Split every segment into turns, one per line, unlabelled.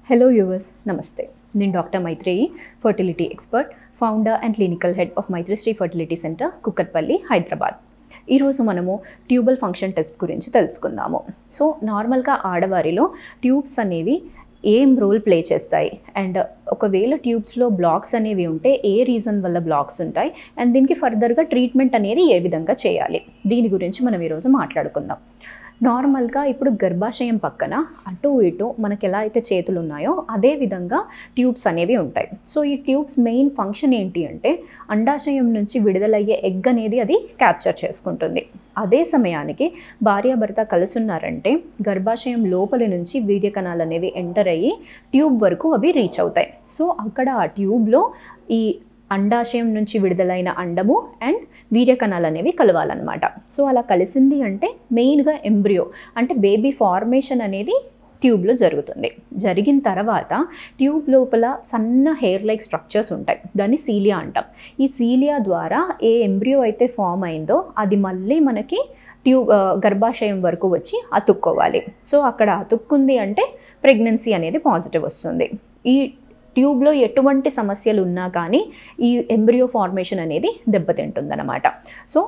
Hello viewers, Namaste. నేను doctor Maitreyi, fertility expert, founder and clinical head of Maitrisri fertility centre, Kukatpally, Hyderabad. ఈరోజు మనము tubal function test గురించి తెలుసుకుందాము. So నార్మల్గా ఆడవారిలో ట్యూబ్స్ అనేవి ఏం రోల్ ప్లే చేస్తాయి అండ్ ఒకవేళ ట్యూబ్స్లో బ్లాక్స్ అనేవి ఉంటే ఏ రీజన్ వల్ల బ్లాక్స్ ఉంటాయి అండ్ దీనికి ఫర్దర్గా ట్రీట్మెంట్ అనేది ఏ విధంగా చేయాలి, దీని గురించి మనం ఈరోజు మాట్లాడుకుందాం. నార్మల్గా ఇప్పుడు గర్భాశయం పక్కన అటు ఇటు మనకి ఎలా అయితే చేతులు ఉన్నాయో అదే విధంగా ట్యూబ్స్ అనేవి ఉంటాయి. సో ఈ ట్యూబ్స్ మెయిన్ ఫంక్షన్ ఏంటి అంటే అండాశయం నుంచి విడుదలయ్యే ఎగ్ అనేది అది క్యాప్చర్ చేసుకుంటుంది. అదే సమయానికి భార్యాభర్త కలుసున్నారంటే గర్భాశయం లోపలి నుంచి వీర్య కణాలు అనేవి ఎంటర్ అయ్యి ట్యూబ్ వరకు అవి రీచ్ అవుతాయి. సో అక్కడ ఆ ట్యూబ్లో ఈ అండాశయం నుంచి విడుదలైన అండము అండ్ వీర్య కణాలు అనేవి కలవాలన్నమాట. సో అలా కలిసింది అంటే మెయిన్గా ఎంబ్రియో అంటే బేబీ ఫార్మేషన్ అనేది ట్యూబ్లో జరుగుతుంది. జరిగిన తర్వాత ట్యూబ్ లోపల సన్న హెయిర్ లైక్ స్ట్రక్చర్స్ ఉంటాయి, దాన్ని సీలియా అంటాం. ఈ సీలియా ద్వారా ఏ ఎంబ్రియో అయితే ఫామ్ అయిందో అది మళ్ళీ మనకి గర్భాశయం వరకు వచ్చి అతుక్కోవాలి. సో అక్కడ అతుక్కుంది అంటే ప్రెగ్నెన్సీ అనేది పాజిటివ్ వస్తుంది. ఈ ట్యూబ్లో ఎటువంటి సమస్యలు ఉన్నా కానీ ఈ ఎంబ్రియో ఫార్మేషన్ అనేది దెబ్బతింటుందన్నమాట. సో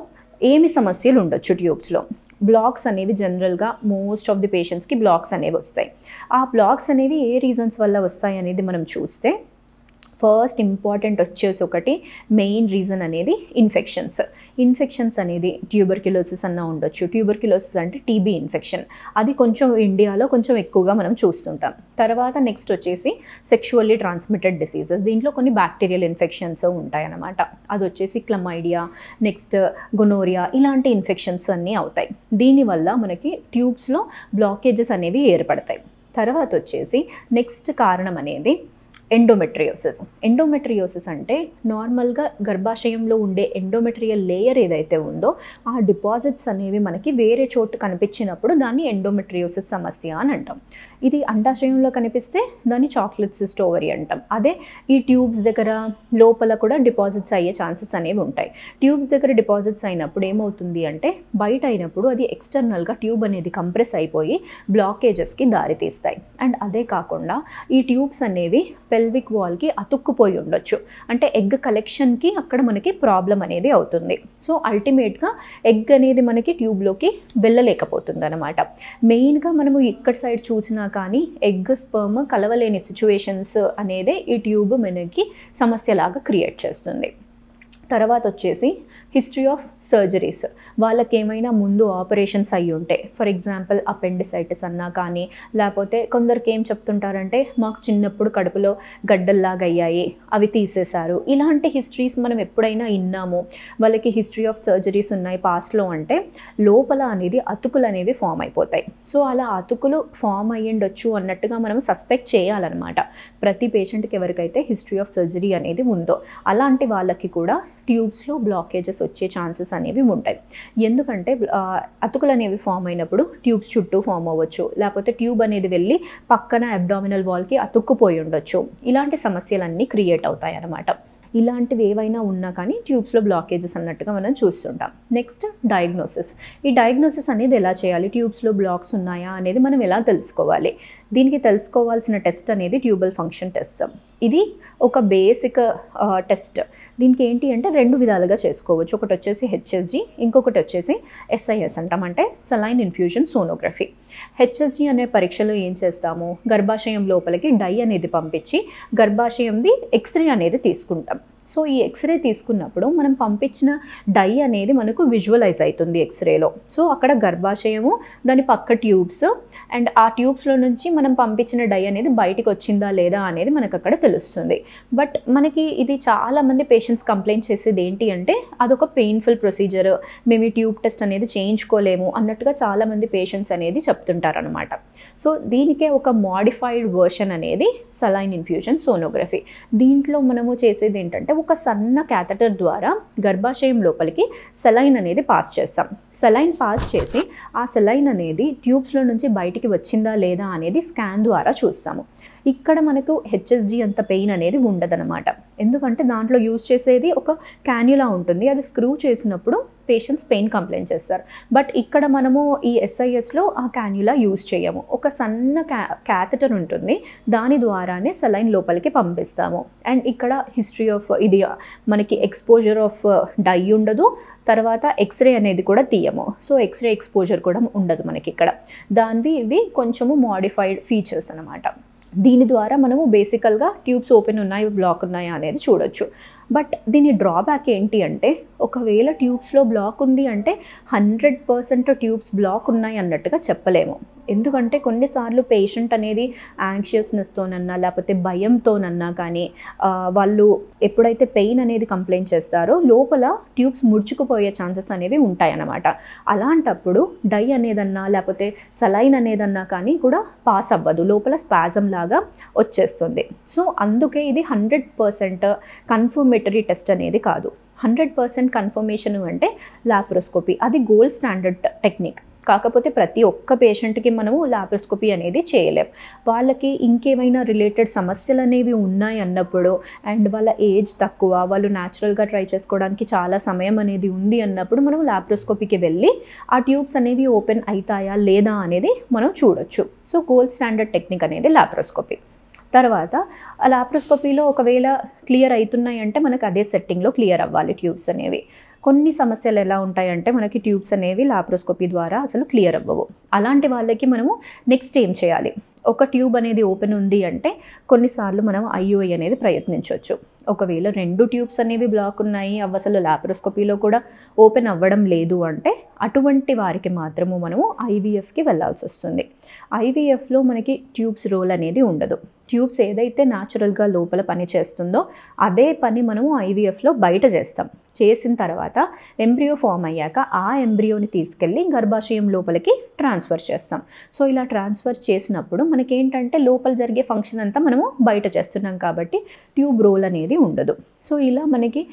ఏమి సమస్యలు ఉండొచ్చు ట్యూబ్స్లో? బ్లాక్స్ అనేవి జనరల్గా మోస్ట్ ఆఫ్ ది పేషెంట్స్కి బ్లాక్స్ అనేవి వస్తాయి. ఆ బ్లాక్స్ అనేవి ఏ రీజన్స్ వల్ల వస్తాయి అనేది మనం చూస్తే ఫస్ట్ ఇంపార్టెంట్ వచ్చేసి ఒకటి మెయిన్ రీజన్ అనేది ఇన్ఫెక్షన్స్ అనేది ట్యూబర్క్యులోసిస్ అన్న ఉండొచ్చు. ట్యూబర్క్యులోసిస్ అంటే టీబీ ఇన్ఫెక్షన్, అది కొంచెం ఇండియాలో కొంచెం ఎక్కువగా మనం చూస్తుంటాం. తర్వాత నెక్స్ట్ వచ్చేసి సెక్షువల్లీ ట్రాన్స్మిటెడ్ డిసీజెస్, దీంట్లో కొన్ని బ్యాక్టీరియల్ ఇన్ఫెక్షన్స్ ఉంటాయన్నమాట. అది వచ్చేసి క్లమైడియా, నెక్స్ట్ గొనోరియా, ఇలాంటి ఇన్ఫెక్షన్స్ అన్నీ అవుతాయి. దీనివల్ల మనకి ట్యూబ్స్లో బ్లాకేజెస్ అనేవి ఏర్పడతాయి. తర్వాత వచ్చేసి నెక్స్ట్ కారణం అనేది ఎండోమెట్రియోసిస్ అంటే నార్మల్గా గర్భాశయంలో ఉండే ఎండోమెట్రియల్ లేయర్ ఏదైతే ఉందో ఆ డిపాజిట్స్ అనేవి మనకి వేరే చోటు కనిపించినప్పుడు దాన్ని ఎండోమెట్రియోసిస్ సమస్య అని అంటాం. ఇది అండాశయంలో కనిపిస్తే దాన్ని చాక్లెట్ సిస్ట్ ఓవరీ అంటాం. అదే ఈ ట్యూబ్స్ దగ్గర లోపల కూడా డిపాజిట్స్ అయ్యే ఛాన్సెస్ అనేవి ఉంటాయి. ట్యూబ్స్ దగ్గర డిపాజిట్స్ అయినప్పుడు ఏమవుతుంది అంటే బయట అయినప్పుడు అది ఎక్స్టర్నల్గా ట్యూబ్ అనేది కంప్రెస్ అయిపోయి బ్లాకేజెస్కి దారితీస్తాయి. అండ్ అదే కాకుండా ఈ ట్యూబ్స్ అనేవి పెల్విక్ వాల్కి అతుక్కుపోయి ఉండొచ్చు, అంటే ఎగ్ కలెక్షన్కి అక్కడ మనకి ప్రాబ్లం అనేది అవుతుంది. సో అల్టిమేట్గా ఎగ్ అనేది మనకి ట్యూబ్లోకి వెళ్ళలేకపోతుంది అనమాట. మెయిన్గా మనము ఇక్కడ సైడ్ చూసినా కానీ ఎగ్ స్పర్మ్ కలవలేని సిచ్యువేషన్స్ అనేది ఈ ట్యూబ్ మనకి సమస్యలాగా క్రియేట్ చేస్తుంది. తర్వాత వచ్చేసి హిస్టరీ ఆఫ్ సర్జరీస్, వాళ్ళకి ఏమైనా ముందు ఆపరేషన్స్ అయ్యి ఉంటే, ఫర్ ఎగ్జాంపుల్ అపెండిసైటిస్ అన్నా కానీ, లేకపోతే కొందరికి ఏం చెప్తుంటారంటే మాకు చిన్నప్పుడు కడుపులో గడ్డల్లాగా అయ్యాయి అవి తీసేశారు, ఇలాంటి హిస్టరీస్ మనం ఎప్పుడైనా విన్నాము. వాళ్ళకి హిస్టరీ ఆఫ్ సర్జరీస్ ఉన్నాయి పాస్ట్లో అంటే లోపల అనేది అతుకులు అనేవి ఫామ్ అయిపోతాయి. సో అలా అతుకులు ఫామ్ అయ్యిండొచ్చు అన్నట్టుగా మనం సస్పెక్ట్ చేయాలన్నమాట ప్రతి పేషెంట్కి ఎవరికైతే హిస్టరీ ఆఫ్ సర్జరీ అనేది ఉందో. అలాంటి వాళ్ళకి కూడా ట్యూబ్స్లో బ్లాకేజెస్ వచ్చే ఛాన్సెస్ అనేవి ఉంటాయి. ఎందుకంటే అతుకులు అనేవి ఫామ్ అయినప్పుడు ట్యూబ్స్ చుట్టూ ఫామ్ అవ్వచ్చు, లేకపోతే ట్యూబ్ అనేది వెళ్ళి పక్కన అబ్డామినల్ వాల్కి అతుక్కుపోయి ఉండొచ్చు. ఇలాంటి సమస్యలన్నీ క్రియేట్ అవుతాయి అన్నమాట. ఇలాంటివి ఏవైనా ఉన్నా కానీ ట్యూబ్స్లో బ్లాకేజెస్ అన్నట్టుగా మనం చూస్తుంటాం. Next diagnosis. ఈ డయాగ్నోసిస్ అనేది ఎలా చేయాలి, ట్యూబ్స్లో బ్లాక్స్ ఉన్నాయా అనేది మనం ఎలా తెలుసుకోవాలి? దీనికి తెలుసుకోవాల్సిన టెస్ట్ అనేది ట్యూబల్ ఫంక్షన్ టెస్ట్. ఇది ఒక బేసిక్ టెస్ట్. దీనికి ఏంటి అంటే రెండు విధాలుగా చేసుకోవచ్చు. ఒకటి వచ్చేసి హెచ్ఎస్జి, ఇంకొకటి వచ్చేసి ఎస్ఐఎస్ అంటాం, అంటే సలైన్ ఇన్ఫ్యూజన్ సోనోగ్రఫీ. హెచ్ఎస్జి అనే పరీక్షలో ఏం చేస్తాము, గర్భాశయం లోపలికి డై అనేది పంపించి గర్భాశయంది ఎక్స్రే అనేది తీసుకుంటాం. సో ఈ ఎక్స్రే తీసుకున్నప్పుడు మనం పంపించిన డై అనేది మనకు విజువలైజ్ అవుతుంది ఎక్స్రేలో. సో అక్కడ గర్భాశయము, దాని పక్క ట్యూబ్స్ అండ్ ఆ ట్యూబ్స్లో నుంచి మనం పంపించిన డై అనేది బయటికి వచ్చిందా లేదా అనేది మనకు అక్కడ తెలుస్తుంది. బట్ మనకి ఇది చాలామంది పేషెంట్స్ కంప్లైంట్ చేసేది ఏంటి అంటే అదొక పెయిన్ఫుల్ ప్రొసీజర్, మేము ఈ ట్యూబ్ టెస్ట్ అనేది చేయించుకోలేము అన్నట్టుగా చాలామంది పేషెంట్స్ అనేది చెప్తుంటారు అనమాట. సో దీనికే ఒక మోడిఫైడ్ వర్షన్ అనేది సలైన్ ఇన్ఫ్యూజన్ సోనోగ్రఫీ. దీంట్లో మనము చేసేది ఏంటంటే ఒక సన్న క్యాథెటర్ ద్వారా గర్భాశయం లోపలికి సెలైన్ అనేది పాస్ చేస్తాం. సెలైన్ పాస్ చేసి ఆ సెలైన్ అనేది ట్యూబ్స్లో నుంచి బయటికి వచ్చిందా లేదా అనేది స్కాన్ ద్వారా చూస్తాము. ఇక్కడ మనకు హెచ్ఎస్జి అంత పెయిన్ అనేది ఉండదన్నమాట. ఎందుకంటే దాంట్లో యూజ్ చేసేది ఒక క్యాన్యులా ఉంటుంది, అది స్క్రూ చేసినప్పుడు పేషెంట్స్ పెయిన్ కంప్లైంట్ చేస్తారు. బట్ ఇక్కడ మనము ఈ SISలో ఆ క్యాన్యులా యూజ్ చేయము. ఒక సన్న క్యాథెటర్ ఉంటుంది, దాని ద్వారానే సెలైన్ లోపలికి పంపిస్తాము. అండ్ ఇక్కడ హిస్టరీ ఆఫ్ ఇది మనకి ఎక్స్పోజర్ ఆఫ్ డై ఉండదు, తర్వాత ఎక్స్రే అనేది కూడా తీయము. సో ఎక్స్రే ఎక్స్పోజర్ కూడా ఉండదు మనకి ఇక్కడ. దానివి ఇవి కొంచెము మోడిఫైడ్ ఫీచర్స్ అనమాట. దీని ద్వారా మనము బేసికల్గా ట్యూబ్స్ ఓపెన్ ఉన్నాయి, బ్లాక్ ఉన్నాయా అనేది చూడొచ్చు. బట్ దీని డ్రాబ్యాక్ ఏంటి అంటే, ఒకవేళ ట్యూబ్స్లో బ్లాక్ ఉంది అంటే 100% ట్యూబ్స్ బ్లాక్ ఉన్నాయి అన్నట్టుగా చెప్పలేము. ఎందుకంటే కొన్నిసార్లు పేషెంట్ అనేది యాంగ్షియస్నెస్తోనన్నా లేకపోతే భయంతోనన్నా కానీ వాళ్ళు ఎప్పుడైతే పెయిన్ అనేది కంప్లైంట్ చేస్తారో లోపల ట్యూబ్స్ ముడుచుకుపోయే ఛాన్సెస్ అనేవి ఉంటాయన్నమాట. అలాంటప్పుడు డై అనేదన్నా లేకపోతే సలైన్ అనేదన్నా కానీ కూడా పాస్ అవ్వదు, లోపల స్పాజమ్ లాగా వచ్చేస్తుంది. సో అందుకే ఇది 100% కన్ఫర్మేటరీ టెస్ట్ అనేది కాదు. 100% కన్ఫర్మేషన్ అంటే లాప్రోస్కోపీ, అది గోల్డ్ స్టాండర్డ్ టెక్నిక్. కాకపోతే ప్రతి ఒక్క పేషెంట్కి మనము లాప్రోస్కోపీ అనేది చేయలేం. వాళ్ళకి ఇంకేమైనా రిలేటెడ్ సమస్యలు అనేవి ఉన్నాయి అన్నప్పుడు, అండ్ వాళ్ళ ఏజ్ తక్కువ, వాళ్ళు న్యాచురల్గా ట్రై చేసుకోవడానికి చాలా సమయం అనేది ఉంది అన్నప్పుడు మనం లాప్రోస్కోపీకి వెళ్ళి ఆ ట్యూబ్స్ అనేవి ఓపెన్ అవుతాయా లేదా అనేది మనం చూడొచ్చు. సో గోల్డ్ స్టాండర్డ్ టెక్నిక్ అనేది లాప్రోస్కోపీ. తర్వాత ఆ లాప్రోస్కోపీలో ఒకవేళ క్లియర్ అవుతున్నాయి అంటే మనకు అదే సెట్టింగ్లో క్లియర్ అవ్వాలి ట్యూబ్స్ అనేవి. కొన్ని సమస్యలు ఎలా ఉంటాయంటే మనకి ట్యూబ్స్ అనేవి లాప్రోస్కోపీ ద్వారా అసలు క్లియర్ అవ్వవు. అలాంటి వాళ్ళకి మనము నెక్స్ట్ ఏం చేయాలి? ఒక ట్యూబ్ అనేది ఓపెన్ ఉంది అంటే కొన్నిసార్లు మనం IUI అనేది ప్రయత్నించవచ్చు. ఒకవేళ 2 ట్యూబ్స్ అనేవి బ్లాక్ ఉన్నాయి, అవి అసలు లాప్రోస్కోపీలో కూడా ఓపెన్ అవ్వడం లేదు అంటే అటువంటి వారికి మాత్రము మనము IVFకి వెళ్ళాల్సి వస్తుంది. IVFలో మనకి ట్యూబ్స్ రోల్ అనేది ఉండదు. ట్యూబ్స్ ఏదైతే న్యాచురల్గా లోపల పని చేస్తుందో అదే పని మనము IVFలో బయట చేస్తాం. చేసిన తర్వాత ఎంబ్రియో ఫామ్ అయ్యాక ఆ ఎంబ్రియోని తీసుకెళ్ళి గర్భాశయం లోపలికి ట్రాన్స్ఫర్ చేస్తాం. సో ఇలా ట్రాన్స్ఫర్ చేసినప్పుడు మనకేంటంటే లోపల జరిగే ఫంక్షన్ అంతా మనము బయట చేస్తున్నాం కాబట్టి ట్యూబ్ రోల్ అనేది ఉండదు. సో ఇలా మనకి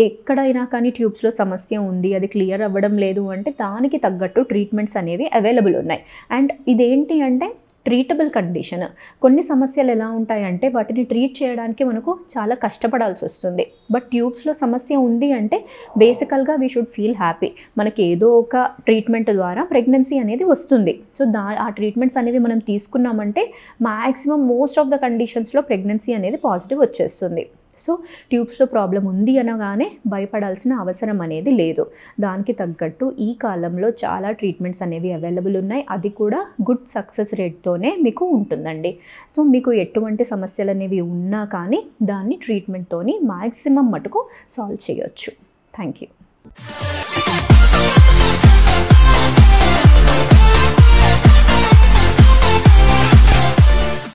ఎక్కడైనా కానీ ట్యూబ్స్లో సమస్య ఉంది, అది క్లియర్ అవ్వడం లేదు అంటే దానికి తగ్గట్టు ట్రీట్మెంట్స్ అనేవి అవైలబుల్ ఉన్నాయి. అండ్ ఇదేంటి అంటే ట్రీటబుల్ కండిషన్. కొన్ని సమస్యలు ఎలా ఉంటాయంటే వాటిని ట్రీట్ చేయడానికి మనకు చాలా కష్టపడాల్సి వస్తుంది. బట్ ట్యూబ్స్లో సమస్య ఉంది అంటే బేసికల్గా వీ షుడ్ ఫీల్ హ్యాపీ. మనకి ఏదో ఒక ట్రీట్మెంట్ ద్వారా ప్రెగ్నెన్సీ అనేది వస్తుంది. సో ఆ ట్రీట్మెంట్స్ అనేవి మనం తీసుకున్నామంటే మ్యాక్సిమం మోస్ట్ ఆఫ్ ద కండిషన్స్లో ప్రెగ్నెన్సీ అనేది పాజిటివ్ వచ్చేస్తుంది. సో ట్యూబ్స్లో ప్రాబ్లం ఉంది అనగానే భయపడాల్సిన అవసరం అనేది లేదు. దానికి తగ్గట్టు ఈ కాలంలో చాలా ట్రీట్మెంట్స్ అనేవి అవైలబుల్ ఉన్నాయి. అది కూడా గుడ్ సక్సెస్ రేట్తోనే మీకు ఉంటుందండి. సో మీకు ఎటువంటి సమస్యలు అనేవి ఉన్నా కానీ దాన్ని ట్రీట్మెంట్తోని మ్యాక్సిమం మటుకు సాల్వ్ చేయొచ్చు. Thank you.